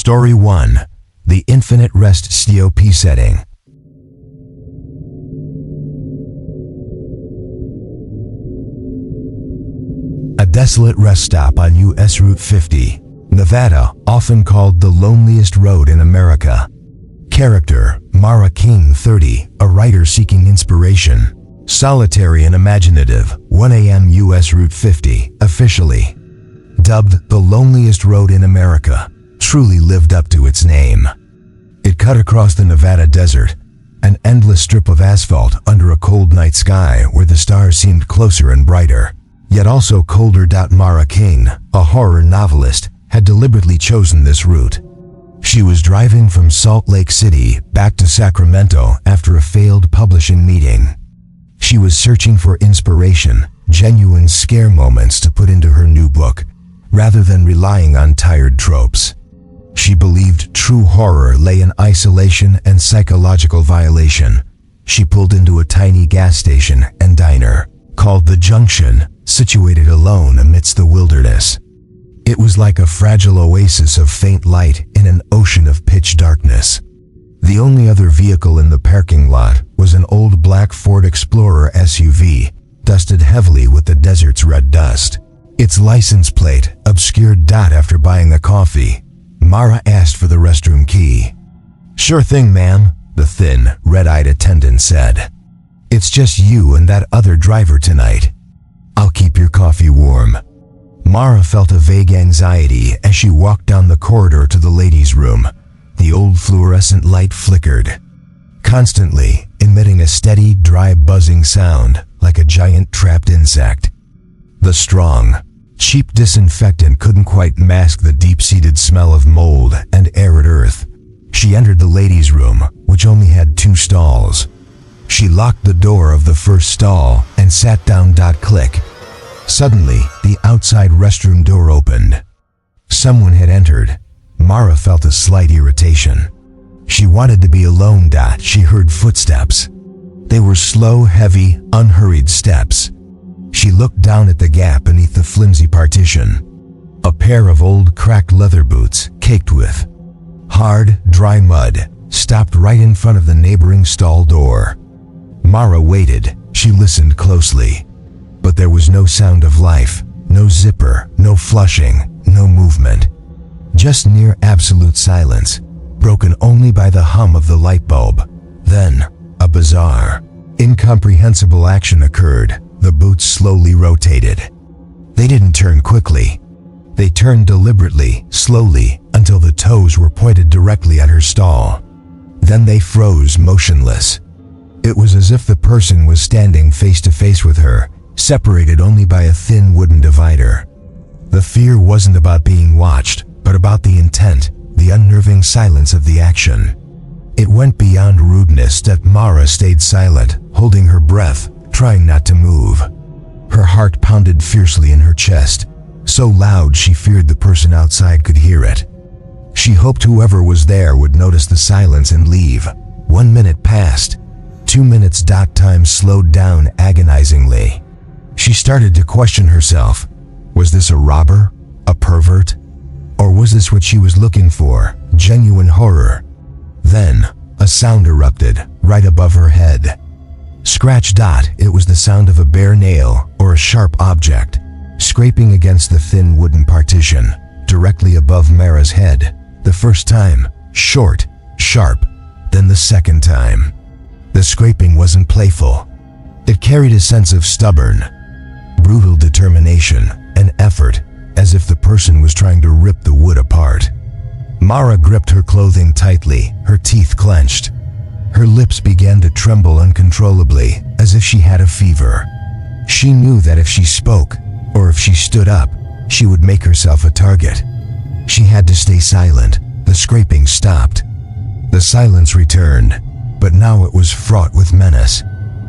Story 1. The Infinite Rest STOP Setting. A desolate rest stop on U.S. Route 50, Nevada, often called the loneliest road in America. Character: Mara King, 30, a writer seeking inspiration. Solitary and imaginative, 1 a.m. U.S. Route 50, officially. Dubbed the loneliest road in America, truly lived up to its name. It cut across the Nevada desert, an endless strip of asphalt under a cold night sky where the stars seemed closer and brighter, yet also colder. Mara King, a horror novelist, had deliberately chosen this route. She was driving from Salt Lake City back to Sacramento after a failed publishing meeting. She was searching for inspiration, genuine scare moments to put into her new book, rather than relying on tired tropes. She believed true horror lay in isolation and psychological violation. She pulled into a tiny gas station and diner, called The Junction, situated alone amidst the wilderness. It was like a fragile oasis of faint light in an ocean of pitch darkness. The only other vehicle in the parking lot was an old black Ford Explorer SUV, dusted heavily with the desert's red dust. Its license plate obscured. After buying the coffee, Mara asked for the restroom key. "Sure thing, ma'am," the thin, red-eyed attendant said. "It's just you and that other driver tonight. I'll keep your coffee warm." Mara felt a vague anxiety as she walked down the corridor to the ladies' room. The old fluorescent light flickered, constantly emitting a steady, dry buzzing sound like a giant trapped insect. The strong, cheap disinfectant couldn't quite mask the deep-seated smell of mold and arid earth. She entered the ladies' room, which only had 2 stalls. She locked the door of the first stall and sat down. Click. Suddenly, the outside restroom door opened. Someone had entered. Mara felt a slight irritation. She wanted to be alone. She heard footsteps. They were slow, heavy, unhurried steps. She looked down at the gap beneath the flimsy partition. A pair of old, cracked leather boots, caked with hard, dry mud, stopped right in front of the neighboring stall door. Mara waited. She listened closely. But there was no sound of life, no zipper, no flushing, no movement. Just near absolute silence, broken only by the hum of the light bulb. Then, a bizarre, incomprehensible action occurred. The boots slowly rotated. They didn't turn quickly. They turned deliberately, slowly, until the toes were pointed directly at her stall. Then they froze motionless. It was as if the person was standing face to face with her, separated only by a thin wooden divider. The fear wasn't about being watched, but about the intent, the unnerving silence of the action. It went beyond rudeness. Mara stayed silent, holding her breath, trying not to move. Her heart pounded fiercely in her chest, so loud she feared the person outside could hear it. She hoped whoever was there would notice the silence and leave. 1 minute passed. 2 minutes. Time slowed down agonizingly. She started to question herself. Was this a robber? A pervert? Or was this what she was looking for? Genuine horror? Then, a sound erupted, right above her head. Scratch. It was the sound of a bare nail or a sharp object, scraping against the thin wooden partition, directly above Mara's head. The first time, short, sharp. Then the second time. The scraping wasn't playful. It carried a sense of stubborn, brutal determination and effort, as if the person was trying to rip the wood apart. Mara gripped her clothing tightly, her teeth clenched. Her lips began to tremble uncontrollably, as if she had a fever. She knew that if she spoke, or if she stood up, she would make herself a target. She had to stay silent. The scraping stopped. The silence returned, but now it was fraught with menace.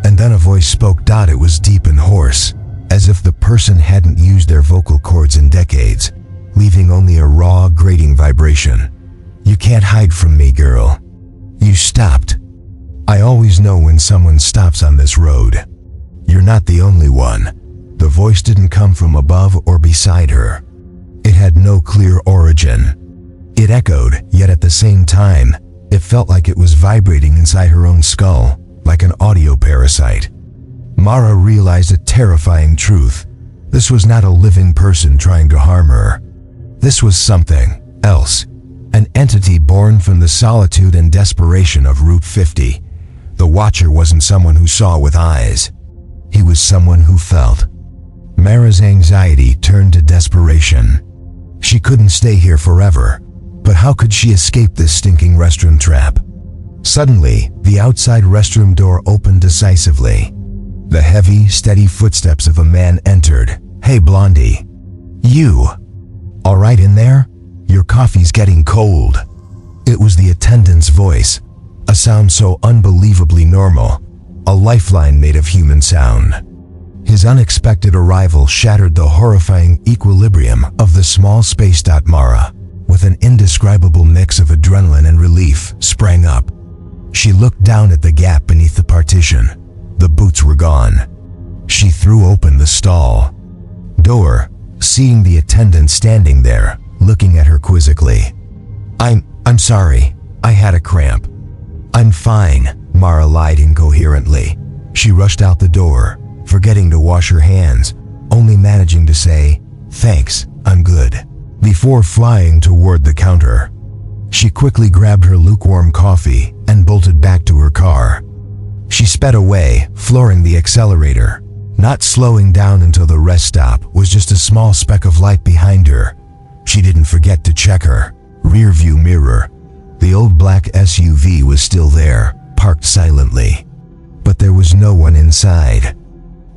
And then a voice spoke. It was deep and hoarse, as if the person hadn't used their vocal cords in decades, leaving only a raw, grating vibration. "You can't hide from me, girl. You stopped. I always know when someone stops on this road. You're not the only one." The voice didn't come from above or beside her. It had no clear origin. It echoed, yet at the same time, it felt like it was vibrating inside her own skull, like an audio parasite. Mara realized a terrifying truth. This was not a living person trying to harm her. This was something else, an entity born from the solitude and desperation of Route 50. The Watcher wasn't someone who saw with eyes. He was someone who felt. Mara's anxiety turned to desperation. She couldn't stay here forever, but how could she escape this stinking restroom trap? Suddenly, the outside restroom door opened decisively. The heavy, steady footsteps of a man entered. "Hey, Blondie. You. All right in there? Your coffee's getting cold." It was the attendant's voice, a sound so unbelievably normal, a lifeline made of human sound. His unexpected arrival shattered the horrifying equilibrium of the small space. Mara, with an indescribable mix of adrenaline and relief, sprang up. She looked down at the gap beneath the partition. The boots were gone. She threw open the stall door, seeing the attendant standing there, looking at her quizzically. I'm sorry, I had a cramp." "I'm fine," Mara lied incoherently. She rushed out the door, forgetting to wash her hands, only managing to say, "Thanks, I'm good," before flying toward the counter. She quickly grabbed her lukewarm coffee and bolted back to her car. She sped away, flooring the accelerator, not slowing down until the rest stop was just a small speck of light behind her. She didn't forget to check her rearview mirror. The old black SUV was still there, parked silently. But there was no one inside.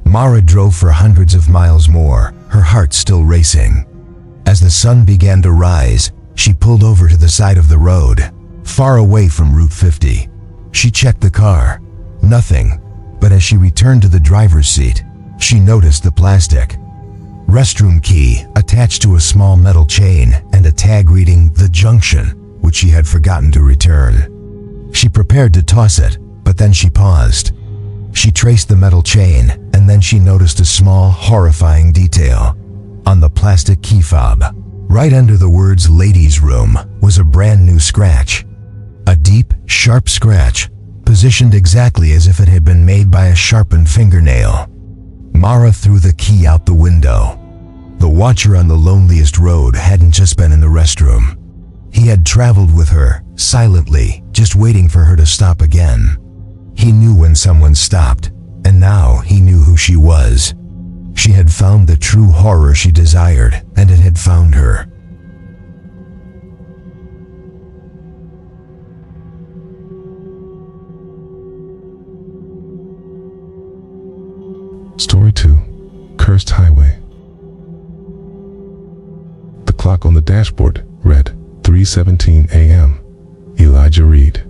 Mara drove for hundreds of miles more, her heart still racing. As the sun began to rise, she pulled over to the side of the road, far away from Route 50. She checked the car. Nothing. But as she returned to the driver's seat, she noticed the plastic restroom key attached to a small metal chain and a tag reading "The Junction," which she had forgotten to return. She prepared to toss it, but then she paused. She traced the metal chain, and then she noticed a small, horrifying detail. On the plastic key fob, right under the words "Ladies' Room," was a brand new scratch. A deep, sharp scratch, positioned exactly as if it had been made by a sharpened fingernail. Mara threw the key out the window. The Watcher on the loneliest road hadn't just been in the restroom. He had traveled with her, silently, just waiting for her to stop again. He knew when someone stopped, and now he knew who she was. She had found the true horror she desired, and it had found her. Story 2. Cursed Highway. The clock on the dashboard read 3:17 a.m. Elijah Reed,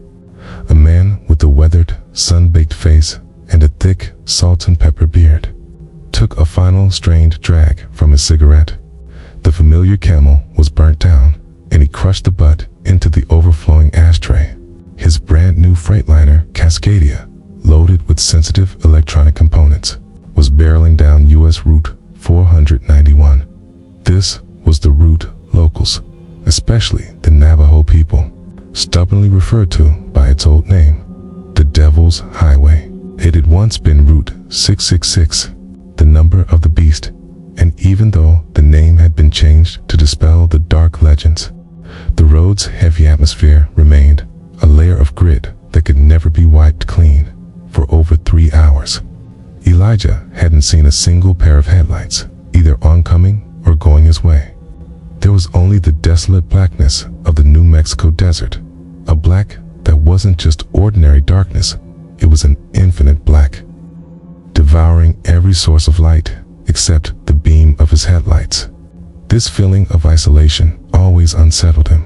a man with a weathered, sun-baked face and a thick, salt and pepper beard, took a final strained drag from his cigarette. The familiar Camel was burnt down, and he crushed the butt into the overflowing ashtray. His brand new Freightliner, Cascadia, loaded with sensitive electronic components, was barreling down U.S. Route 491. This was the route locals, especially the Navajo people, stubbornly referred to by its old name, the Devil's Highway. It had once been Route 666, the number of the beast, and even though the name had been changed to dispel the dark legends, the road's heavy atmosphere remained, a layer of grit that could never be wiped clean, for over 3 hours. Elijah hadn't seen a single pair of headlights, either oncoming or going his way. There was only the desolate blackness of the New Mexico desert, a black that wasn't just ordinary darkness, it was an infinite black, devouring every source of light except the beam of his headlights. This feeling of isolation always unsettled him,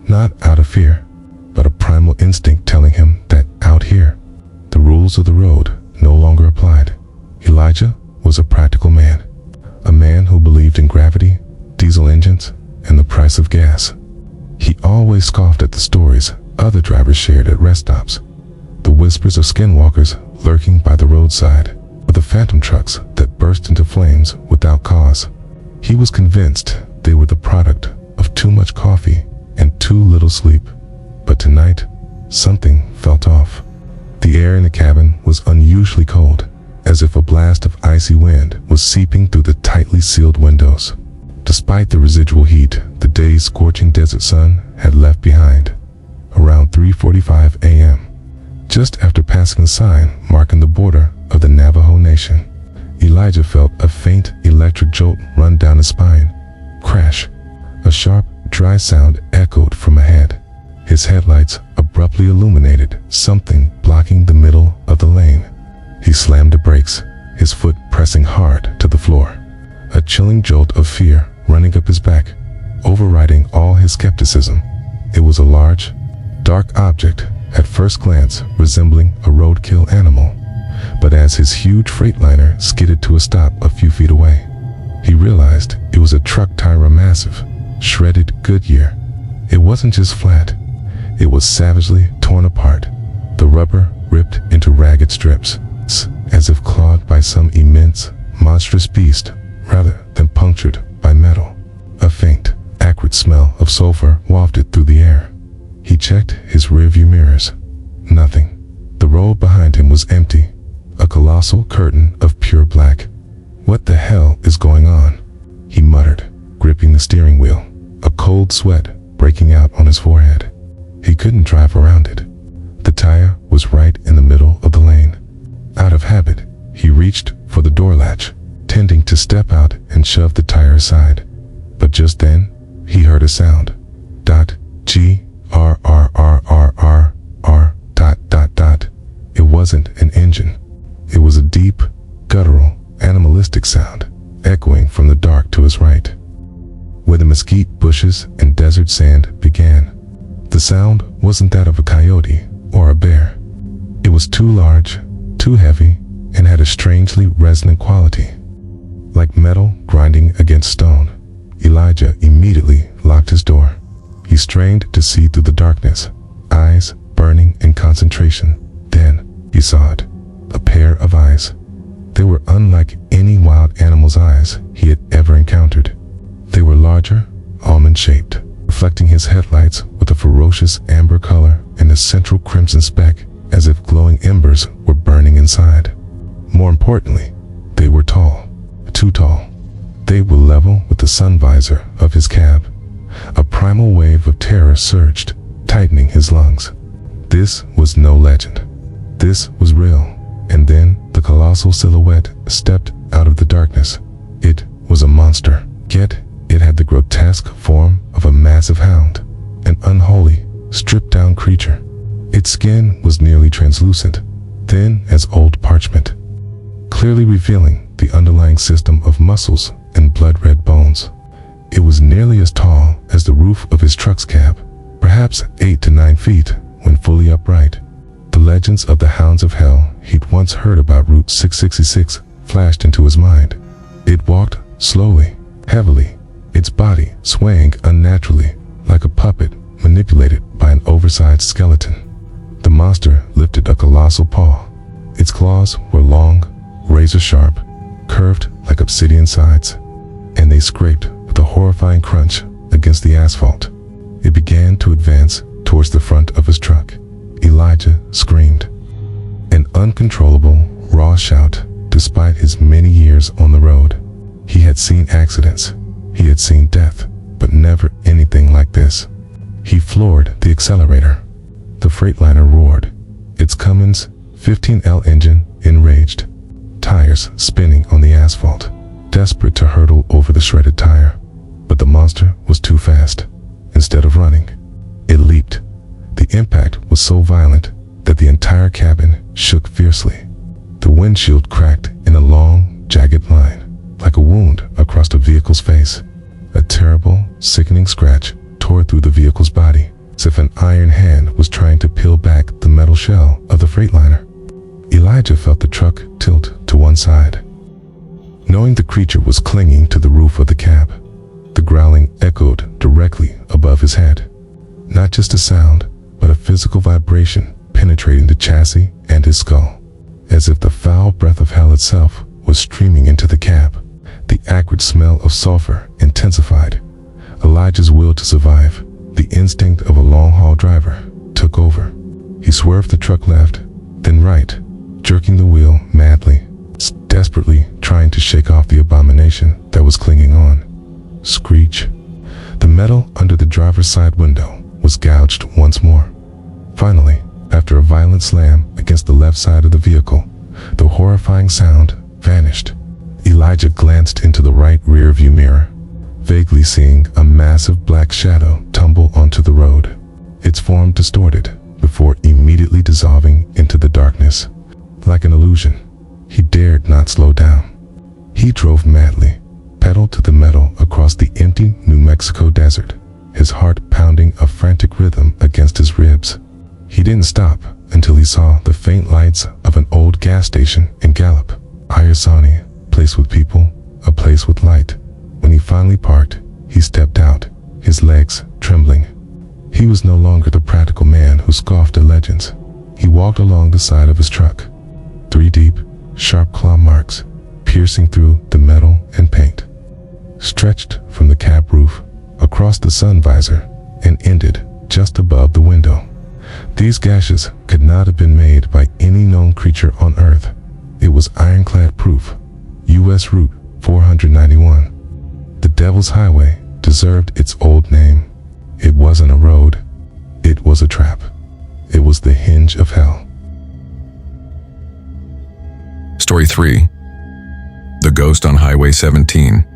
not out of fear, but a primal instinct telling him that out here, the rules of the road no longer applied. Elijah was a practical man, a man who believed in gravity, diesel engines, and the price of gas. He always scoffed at the stories other drivers shared at rest stops, the whispers of skinwalkers lurking by the roadside, or the phantom trucks that burst into flames without cause. He was convinced they were the product of too much coffee and too little sleep. But tonight, something felt off. The air in the cabin was unusually cold, as if a blast of icy wind was seeping through the tightly sealed windows. Despite the residual heat the day's scorching desert sun had left behind, around 3:45 a.m., just after passing the sign marking the border of the Navajo Nation, Elijah felt a faint electric jolt run down his spine. Crash! A sharp, dry sound echoed from ahead. His headlights abruptly illuminated something blocking the middle of the lane. He slammed the brakes, his foot pressing hard to the floor. A chilling jolt of fear running up his back, overriding all his skepticism. It was a large, dark object, at first glance resembling a roadkill animal. But as his huge freightliner skidded to a stop a few feet away, he realized it was a truck tire, a massive, shredded Goodyear. It wasn't just flat, it was savagely torn apart, the rubber ripped into ragged strips, as if clawed by some immense, monstrous beast rather than punctured by metal. A faint, acrid smell of sulfur wafted through the air. He checked his rearview mirrors. Nothing. The road behind him was empty, a colossal curtain of pure black. "What the hell is going on?" he muttered, gripping the steering wheel, a cold sweat breaking out on his forehead. He couldn't drive around it. The tire was right in the middle of the lane. Out of habit, he reached for the door latch, tending to step out and shove the tire aside. But just then, he heard a sound. G-R-R-R-R-R-R ... It wasn't an engine. It was a deep, guttural, animalistic sound, echoing from the dark to his right, where the mesquite bushes and desert sand began. The sound wasn't that of a coyote or a bear. It was too large, too heavy, and had a strangely resonant quality, like metal grinding against stone. Elijah immediately locked his door. He strained to see through the darkness, eyes burning in concentration. Then he saw it, a pair of eyes. They were unlike any wild animal's eyes he had ever encountered. They were larger, almond-shaped, reflecting his headlights with a ferocious amber color and a central crimson speck, as if glowing embers were burning inside. More importantly, they were tall, too tall. They were level with the sun visor of his cab. A primal wave of terror surged, tightening his lungs. This was no legend. This was real. And then the colossal silhouette stepped out of the darkness. It was a monster, yet it had the grotesque form of a massive hound, an unholy, stripped-down creature. Its skin was nearly translucent, thin as old parchment, clearly revealing the underlying system of muscles and blood-red bones. It was nearly as tall as the roof of his truck's cab, perhaps 8 to 9 feet when fully upright. The legends of the hounds of hell he'd once heard about Route 666 flashed into his mind. It walked slowly, heavily, its body swaying unnaturally, like a puppet manipulated by an oversized skeleton. The monster lifted a colossal paw. Its claws were long, razor-sharp, curved like obsidian sides, and they scraped with a horrifying crunch against the asphalt. It began to advance towards the front of his truck. Elijah screamed. An uncontrollable, raw shout, despite his many years on the road. He had seen accidents, he had seen death, but never anything like this. He floored the accelerator. The freightliner roared, its Cummins 15L engine enraged, tires spinning on the asphalt, desperate to hurtle over the shredded tire. But the monster was too fast. Instead of running, it leaped. The impact was so violent that the entire cabin shook fiercely. The windshield cracked in a long, jagged line, like a wound across the vehicle's face. A terrible, sickening scratch tore through the vehicle's body, as if an iron hand was trying to peel back the metal shell of the freightliner. Elijah felt the truck tilt to one side, knowing the creature was clinging to the roof of the cab. The growling echoed directly above his head. Not just a sound, but a physical vibration penetrating the chassis and his skull, as if the foul breath of hell itself was streaming into the cab. The acrid smell of sulfur intensified. Elijah's will to survive The instinct of a long-haul driver took over. He swerved the truck left, then right, jerking the wheel madly, desperately trying to shake off the abomination that was clinging on. Screech. The metal under the driver's side window was gouged once more. Finally, after a violent slam against the left side of the vehicle, the horrifying sound vanished. Elijah glanced into the right rear-view mirror, vaguely seeing a massive black shadow tumble onto the road, its form distorted before immediately dissolving into the darkness. Like an illusion, he dared not slow down. He drove madly, pedal to the metal across the empty New Mexico desert, his heart pounding a frantic rhythm against his ribs. He didn't stop until he saw the faint lights of an old gas station in Gallup. Ayasani, place with people, a place with light. When he finally parked, he stepped out, his legs trembling. He was no longer the practical man who scoffed at legends. He walked along the side of his truck, 3 deep, sharp claw marks piercing through the metal and paint, stretched from the cab roof across the sun visor and ended just above the window. These gashes could not have been made by any known creature on Earth. It was ironclad proof. U.S. Route 491. The Devil's Highway deserved its old name. It wasn't a road. It was a trap. It was the hinge of hell. Story 3. The Ghost on Highway 17.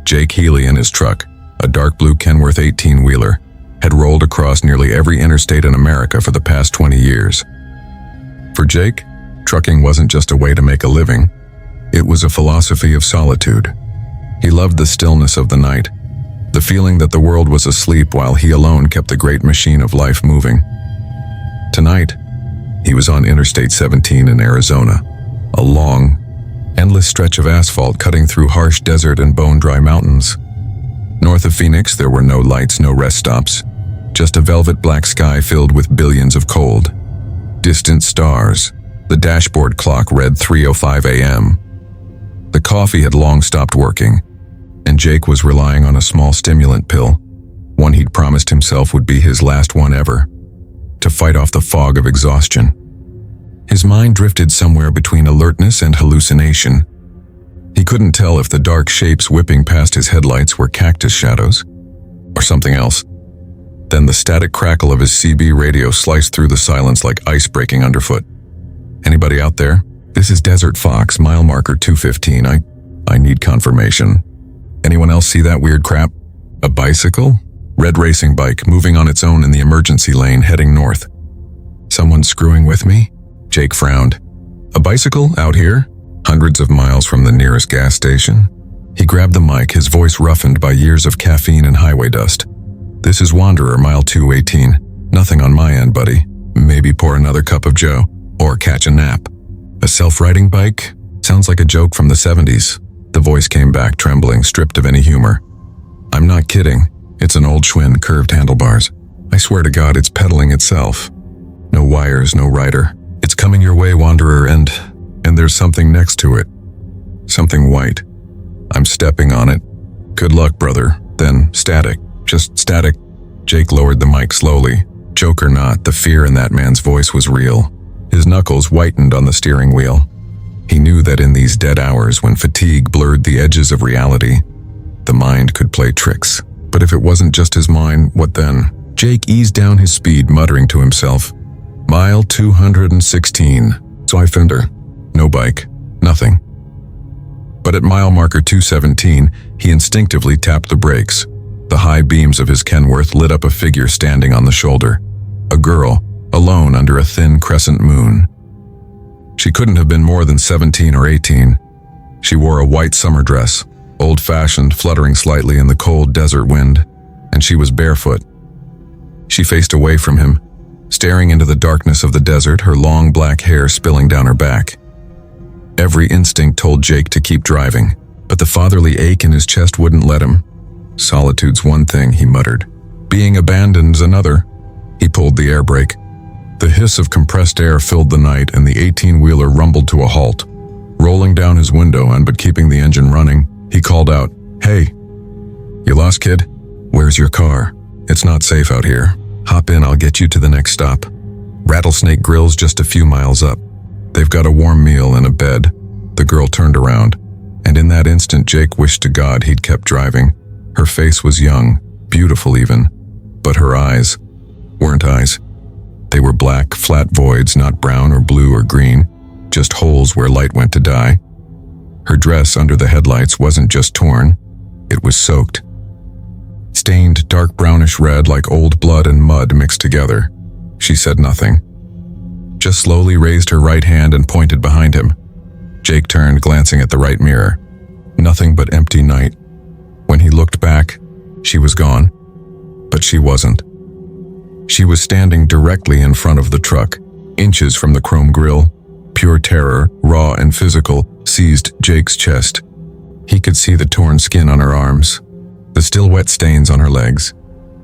Jake Healy and his truck, a dark blue Kenworth 18-wheeler, had rolled across nearly every interstate in America for the past 20 years. For Jake, trucking wasn't just a way to make a living. It was a philosophy of solitude. He loved the stillness of the night, the feeling that the world was asleep while he alone kept the great machine of life moving. Tonight, he was on Interstate 17 in Arizona, a long, endless stretch of asphalt cutting through harsh desert and bone-dry mountains. North of Phoenix, there were no lights, no rest stops, just a velvet black sky filled with billions of cold, distant stars. The dashboard clock read 3:05 a.m. The coffee had long stopped working, and Jake was relying on a small stimulant pill, one he'd promised himself would be his last one ever, to fight off the fog of exhaustion. His mind drifted somewhere between alertness and hallucination. He couldn't tell if the dark shapes whipping past his headlights were cactus shadows, or something else. Then the static crackle of his CB radio sliced through the silence like ice breaking underfoot. "Anybody out there? This is Desert Fox, mile marker 215. I need confirmation. Anyone else see that weird crap? A bicycle? Red racing bike moving on its own in the emergency lane heading north. Someone screwing with me?" Jake frowned. "A bicycle out here? Hundreds of miles from the nearest gas station?" He grabbed the mic, his voice roughened by years of caffeine and highway dust. "This is Wanderer, mile 218. Nothing on my end, buddy. Maybe pour another cup of joe, or catch a nap." "A self-riding bike? Sounds like a joke from the 70s. The voice came back, trembling, stripped of any humor. "I'm not kidding. It's an old Schwinn, curved handlebars. I swear to God, it's pedaling itself. No wires, no rider. It's coming your way, Wanderer, and there's something next to it. Something white. I'm stepping on it. Good luck, brother." Then static. Just static. Jake lowered the mic slowly. Joke or not, the fear in that man's voice was real. His knuckles whitened on the steering wheel. He knew that in these dead hours, when fatigue blurred the edges of reality, the mind could play tricks. But if it wasn't just his mind, what then? Jake eased down his speed, muttering to himself, "Mile 216. Zweifender. No bike. Nothing." But at mile marker 217, he instinctively tapped the brakes. The high beams of his Kenworth lit up a figure standing on the shoulder. A girl, alone under a thin crescent moon. She couldn't have been more than 17 or 18. She wore a white summer dress, old-fashioned, fluttering slightly in the cold desert wind, and she was barefoot. She faced away from him, staring into the darkness of the desert, her long black hair spilling down her back. Every instinct told Jake to keep driving, but the fatherly ache in his chest wouldn't let him. "Solitude's one thing," he muttered. "Being abandoned's another." He pulled the air brake. The hiss of compressed air filled the night, and the 18-wheeler rumbled to a halt. Rolling down his window but keeping the engine running, he called out, "Hey, you lost, kid?" "Where's your car? It's not safe out here. Hop in, I'll get you to the next stop. Rattlesnake Grill's just a few miles up. They've got a warm meal and a bed." The girl turned around, and in that instant Jake wished to God he'd kept driving. Her face was young, beautiful even, but her eyes weren't eyes. They were black, flat voids, not brown or blue or green, just holes where light went to die. Her dress under the headlights wasn't just torn, it was soaked. Stained dark brownish red like old blood and mud mixed together. She said nothing, just slowly raised her right hand and pointed behind him. Jake turned, glancing at the right mirror. Nothing but empty night. When he looked back, she was gone. But she wasn't. She was standing directly in front of the truck, inches from the chrome grille. Pure terror, raw and physical, seized Jake's chest. He could see the torn skin on her arms, the still wet stains on her legs.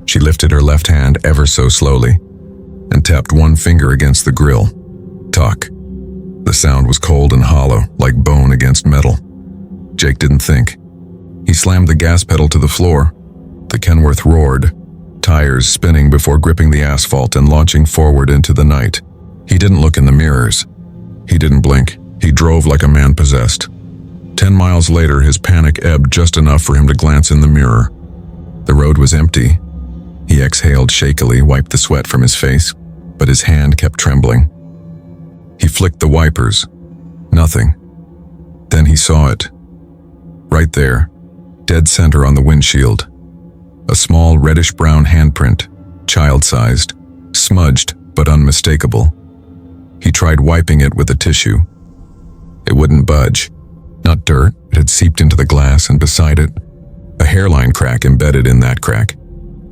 She lifted her left hand ever so slowly and tapped one finger against the grille. Talk. The sound was cold and hollow, like bone against metal. Jake didn't think. He slammed the gas pedal to the floor. The Kenworth roared, tires spinning before gripping the asphalt and launching forward into the night. He didn't look in the mirrors. He didn't blink. He drove like a man possessed. 10 miles later, his panic ebbed just enough for him to glance in the mirror. The road was empty. He exhaled shakily, wiped the sweat from his face, but his hand kept trembling. He flicked the wipers. Nothing. Then he saw it. Right there, dead center on the windshield. A small reddish-brown handprint, child-sized, smudged but unmistakable. He tried wiping it with a tissue. It wouldn't budge. Not dirt, it had seeped into the glass, and beside it, a hairline crack embedded in that crack,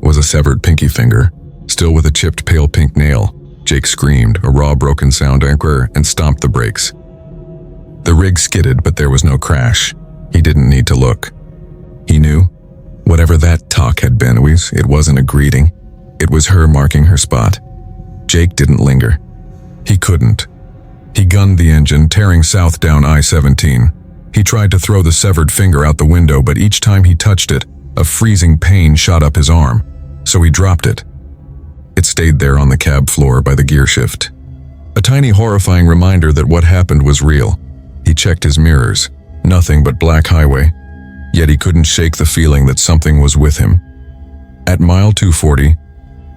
was a severed pinky finger, still with a chipped pale pink nail. Jake screamed, a raw broken sound anchor, and stomped the brakes. The rig skidded, but there was no crash. He didn't need to look. He knew. Whatever that talk had been, it wasn't a greeting. It was her marking her spot. Jake didn't linger. He couldn't. He gunned the engine, tearing south down I-17. He tried to throw the severed finger out the window, but each time he touched it, a freezing pain shot up his arm, so he dropped it. It stayed there on the cab floor by the gear shift. A tiny horrifying reminder that what happened was real. He checked his mirrors. Nothing but black highway. Yet he couldn't shake the feeling that something was with him. At mile 240,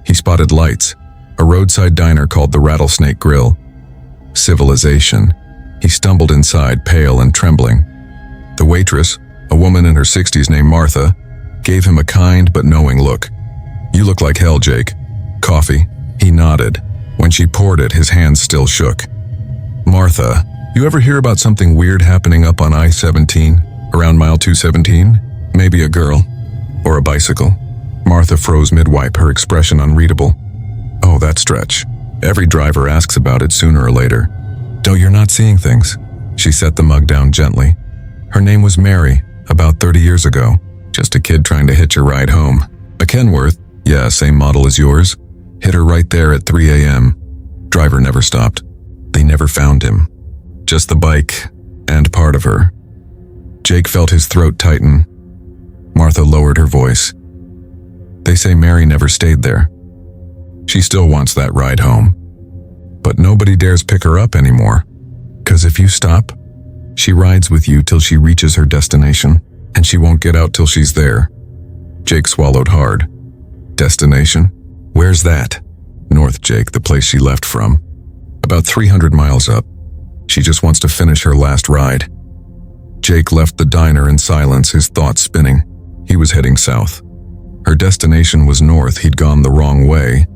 he spotted lights, a roadside diner called the Rattlesnake Grill. Civilization. He stumbled inside, pale and trembling. The waitress, a woman in her 60s named Martha, gave him a kind but knowing look. "You look like hell, Jake. Coffee?" He nodded. When she poured it, his hands still shook. "Martha, you ever hear about something weird happening up on I-17, around mile 217? Maybe a girl, or a bicycle?" Martha froze mid-wipe, her expression unreadable. "Oh, that stretch. Every driver asks about it sooner or later. Oh, you're not seeing things." She set the mug down gently. "Her name was Mary, about 30 years ago. Just a kid trying to hitch a ride home. A Kenworth, yeah, same model as yours. Hit her right there at 3 a.m. Driver never stopped. They never found him. Just the bike, and part of her." Jake felt his throat tighten. Martha lowered her voice. "They say Mary never stayed there. She still wants that ride home. But nobody dares pick her up anymore. 'Cause if you stop, she rides with you till she reaches her destination, and she won't get out till she's there." Jake swallowed hard. "Destination? Where's that?" "North, Jake, the place she left from. About 300 miles up. She just wants to finish her last ride." Jake left the diner in silence, his thoughts spinning. He was heading south. Her destination was north. He'd gone the wrong way,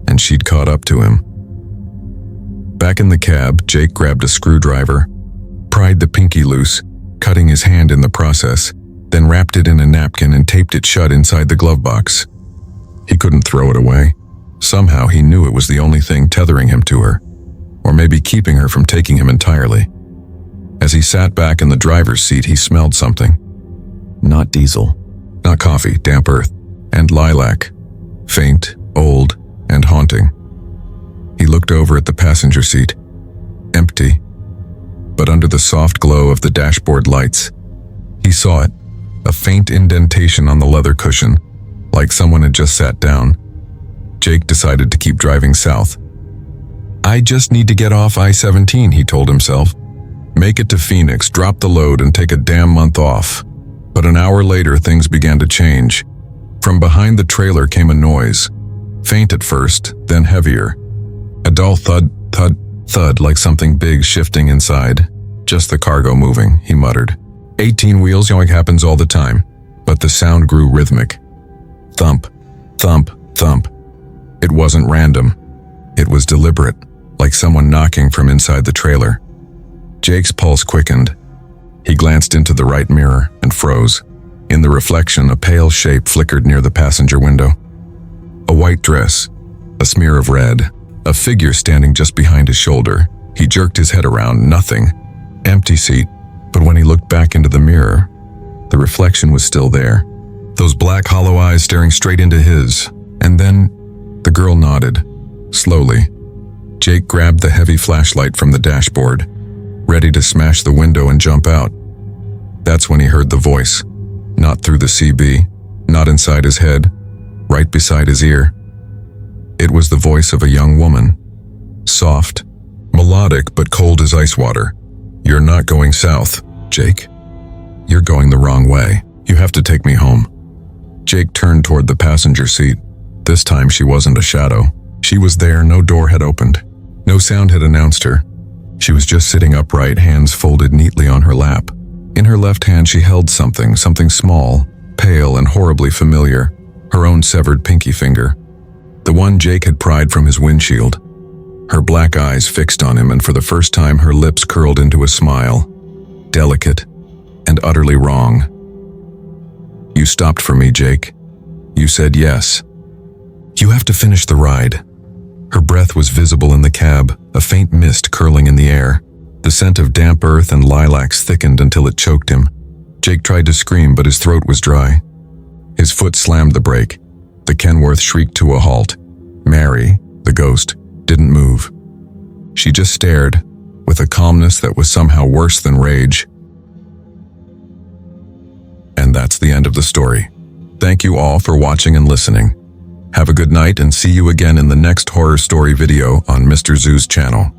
and she'd caught up to him. Back in the cab, Jake grabbed a screwdriver, pried the pinky loose, cutting his hand in the process, then wrapped it in a napkin and taped it shut inside the glove box. He couldn't throw it away. Somehow he knew it was the only thing tethering him to her, or maybe keeping her from taking him entirely. As he sat back in the driver's seat, he smelled something. Not diesel, not coffee, damp earth, and lilac. Faint, old, and haunting. He looked over at the passenger seat. Empty. But under the soft glow of the dashboard lights, he saw it. A faint indentation on the leather cushion. like someone had just sat down. Jake decided to keep driving south. I just need to get off I-17, he told himself. Make it to Phoenix, drop the load, and take a damn month off. But an hour later, things began to change. From behind the trailer came a noise. Faint at first, then heavier. A dull thud, thud, thud like something big shifting inside. Just the cargo moving, he muttered. 18 wheels yoink happens all the time. But the sound grew rhythmic. Thump, thump, thump. It wasn't random. It was deliberate, like someone knocking from inside the trailer. Jake's pulse quickened. He glanced into the right mirror and froze. In the reflection, a pale shape flickered near the passenger window. A white dress, a smear of red, a figure standing just behind his shoulder. He jerked his head around, nothing. Empty seat, but when he looked back into the mirror, the reflection was still there. Those black hollow eyes staring straight into his. And then, the girl nodded, slowly. Jake grabbed the heavy flashlight from the dashboard, ready to smash the window and jump out. That's when he heard the voice. Not through the CB, not inside his head, right beside his ear. It was the voice of a young woman. Soft, melodic, but cold as ice water. You're not going south, Jake. You're going the wrong way. You have to take me home. Jake turned toward the passenger seat. This time she wasn't a shadow. She was there, no door had opened. No sound had announced her. She was just sitting upright, hands folded neatly on her lap. In her left hand she held something small, pale and horribly familiar, her own severed pinky finger. The one Jake had pried from his windshield. Her black eyes fixed on him, and for the first time her lips curled into a smile. Delicate and utterly wrong. You stopped for me, Jake. You said yes. You have to finish the ride. Her breath was visible in the cab, a faint mist curling in the air. The scent of damp earth and lilacs thickened until it choked him. Jake tried to scream, but his throat was dry. His foot slammed the brake. The Kenworth shrieked to a halt. Mary, the ghost, didn't move. She just stared, with a calmness that was somehow worse than rage. And that's the end of the story. Thank you all for watching and listening. Have a good night and see you again in the next horror story video on Mr. Zhu's channel.